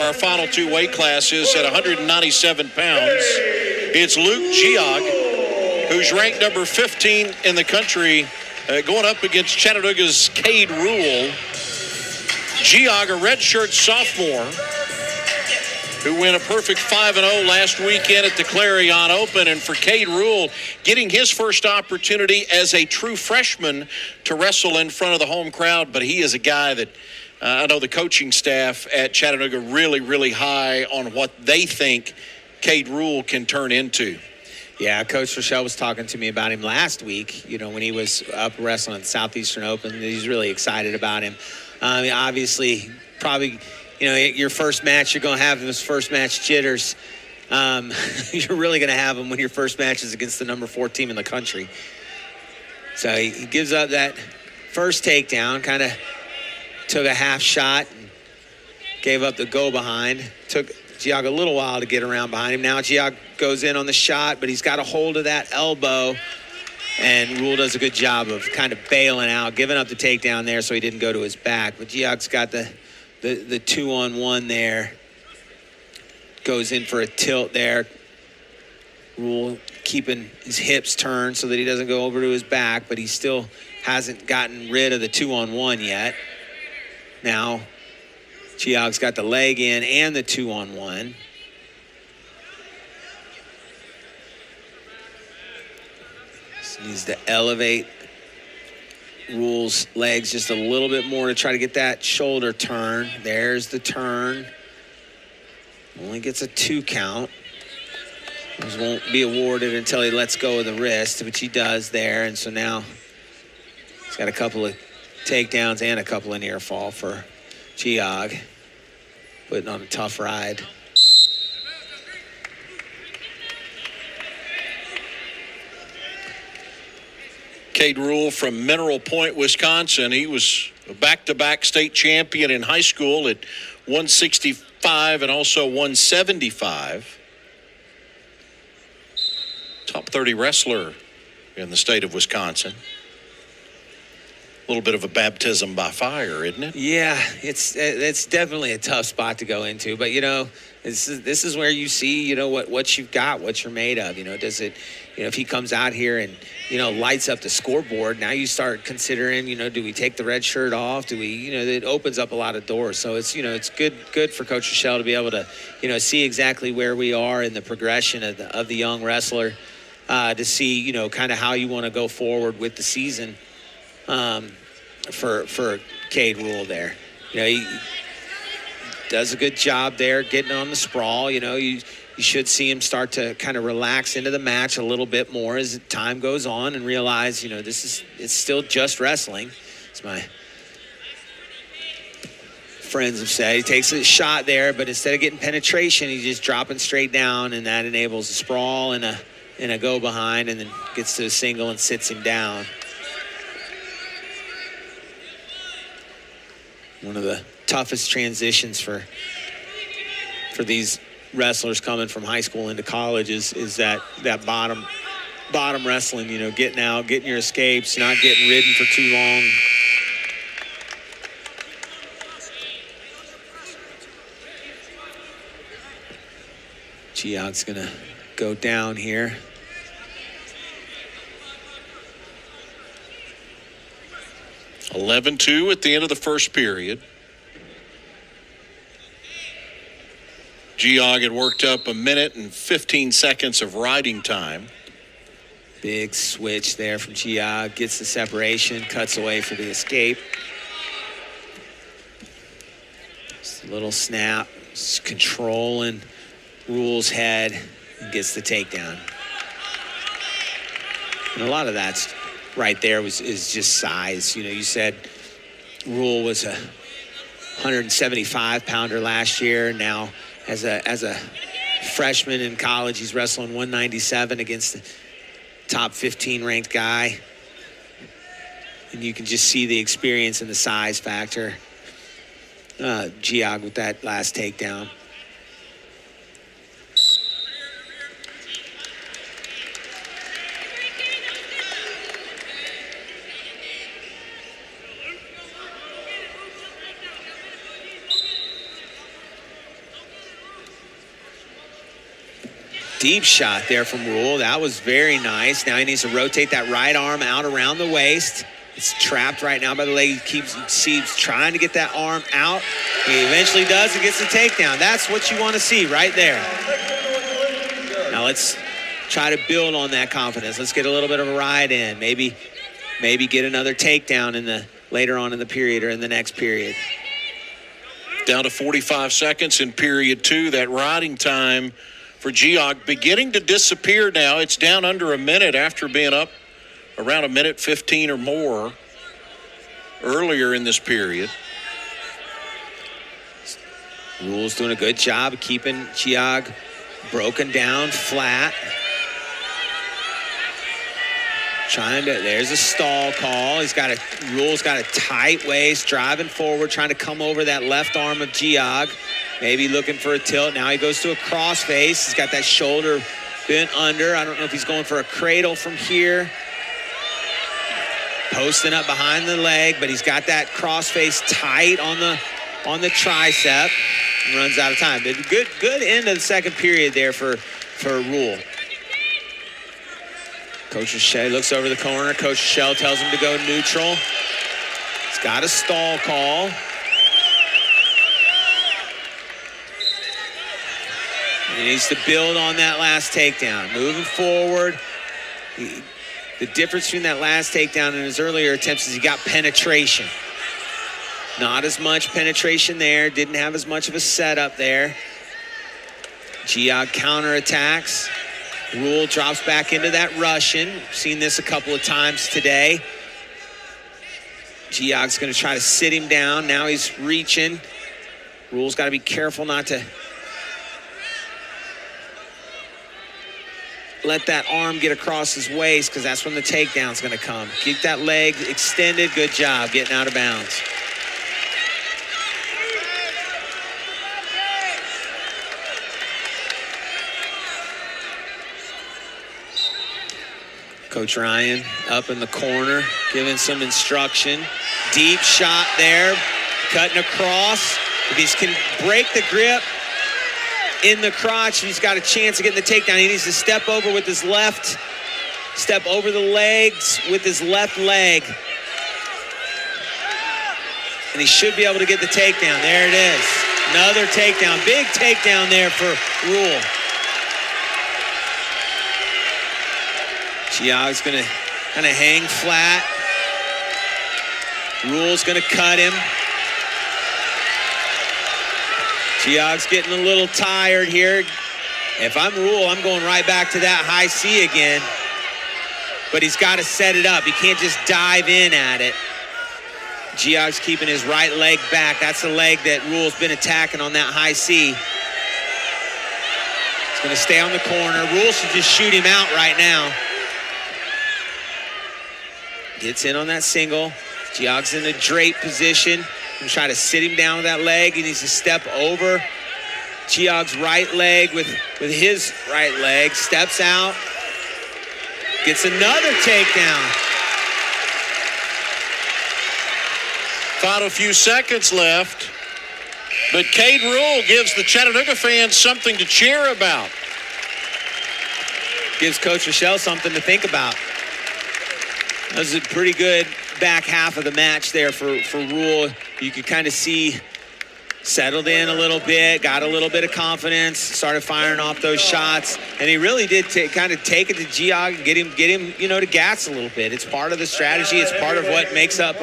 Our final two weight classes at 197 pounds. It's Luke Geog, who's ranked number 15 in the country, going up against Chattanooga's Kade Rule. Geog, a redshirt sophomore, who went a perfect 5-0 last weekend at the Clarion Open. And for Kade Rule, getting his first opportunity as a true freshman to wrestle in front of the home crowd. But he is a guy that I know the coaching staff at Chattanooga really high on what they think Kade Rule can turn into. Yeah, Coach Rochelle was talking to me about him last week, when he was up wrestling at the Southeastern Open. He's really excited about him. Obviously, probably, your first match, you're going to have those first match jitters. You're really going to have them when your first match is against the number 4 team in the country. So he gives up that first takedown, kind of took a half shot and gave up the go behind. Took Geog a little while to get around behind him. Now Geog goes in on the shot, but he's got a hold of that elbow. And Rule does a good job of kind of bailing out, giving up the takedown there so he didn't go to his back. But Geog's got the 2-on-1 there. Goes in for a tilt there. Rule keeping his hips turned so that he doesn't go over to his back, but he still hasn't gotten rid of the 2-on-1 yet. Now, Geog's got the leg in and the 2-on-1. Just needs to elevate Rule's legs just a little bit more to try to get that shoulder turn. There's the turn. Only gets a 2 count. Those won't be awarded until he lets go of the wrist, which he does there. And so now he's got a couple of takedowns and a couple of near fall for Geog, putting on a tough ride. Kade Rule from Mineral Point, Wisconsin. He was a back-to-back state champion in high school at 165 and also 175. Top 30 wrestler in the state of Wisconsin. A little bit of a baptism by fire, isn't it? Yeah, it's definitely a tough spot to go into. But, this is where you see, what you've got, what you're made of. Does it, if he comes out here and, lights up the scoreboard, now you start considering, do we take the red shirt off? Do we, it opens up a lot of doors. So it's, it's good for Coach Rochelle to be able to, see exactly where we are in the progression of the young wrestler, to see, kind of how you want to go forward with the season. For Kade Rule there. He does a good job there getting on the sprawl. You should see him start to kind of relax into the match a little bit more as time goes on and realize, it's still just wrestling. As my friends have said, he takes a shot there, but instead of getting penetration, he's just dropping straight down, and that enables a sprawl and a go behind, and then gets to a single and sits him down. One of the toughest transitions for these wrestlers coming from high school into college is that bottom wrestling, getting out, getting your escapes, not getting ridden for too long. Geog's gonna go down here. (11-2) at the end of the first period. Geog had worked up 1 minute and 15 seconds of riding time. Big switch there from Geog. Gets the separation, cuts away for the escape. Just a little snap. Just controlling Rule's head and gets the takedown. And a lot of that's right there is just size. You said Rule was a 175-pounder last year. Now, as a freshman in college, he's wrestling 197 against the top 15 ranked guy. And you can just see the experience and the size factor. Geog with that last takedown. Deep shot there from Rule. That was very nice. Now he needs to rotate that right arm out around the waist. It's trapped right now by the leg. He keeps trying to get that arm out. He eventually does and gets the takedown. That's what you want to see right there. Now let's try to build on that confidence. Let's get a little bit of a ride in. Maybe get another takedown later on in the period or in the next period. Down to 45 seconds in period 2. That riding time for Geog beginning to disappear now. It's down under a minute after being up around a minute 15 or more earlier in this period. Rule's doing a good job of keeping Geog broken down flat. There's a stall call. Rule's got a tight waist, driving forward, trying to come over that left arm of Geog. Maybe looking for a tilt. Now he goes to a crossface. He's got that shoulder bent under. I don't know if he's going for a cradle from here. Posting up behind the leg, but he's got that crossface tight on the tricep. And runs out of time. But good end of the second period there for Rule. Coach Shea looks over the corner. Coach Shell tells him to go neutral. He's got a stall call. He needs to build on that last takedown. Moving forward. The difference between that last takedown and his earlier attempts is he got penetration. Not as much penetration there. Didn't have as much of a setup there. Geog counterattacks. Rule drops back into that Russian. Seen this a couple of times today. Geog's going to try to sit him down. Now he's reaching. Rule's got to be careful not to let that arm get across his waist, because that's when the takedown's going to come. Keep that leg extended. Good job getting out of bounds. Coach Ryan up in the corner, giving some instruction. Deep shot there, cutting across. If he can break the grip in the crotch, he's got a chance of getting the takedown. He needs to step over the legs with his left leg. And he should be able to get the takedown. There it is. Another takedown. Big takedown there for Rule. Geog's going to kind of hang flat. Rule's going to cut him. Geog's getting a little tired here. If I'm Rule, I'm going right back to that high C again. But he's got to set it up. He can't just dive in at it. Geog's keeping his right leg back. That's the leg that Rule's been attacking on that high C. He's going to stay on the corner. Rule should just shoot him out right now. Gets in on that single. Geog's in a drape position. I'm trying to sit him down with that leg. He needs to step over Geog's right leg with his right leg. Steps out. Gets another takedown. Final few seconds left. But Kade Rule gives the Chattanooga fans something to cheer about. Gives Coach Rochelle something to think about. That was a pretty good back half of the match there for Rule. You could kind of see settled in a little bit, got a little bit of confidence, started firing off those shots, and he really did kind of take it to Geog and get him, to gas a little bit. It's part of the strategy. It's part of what makes up a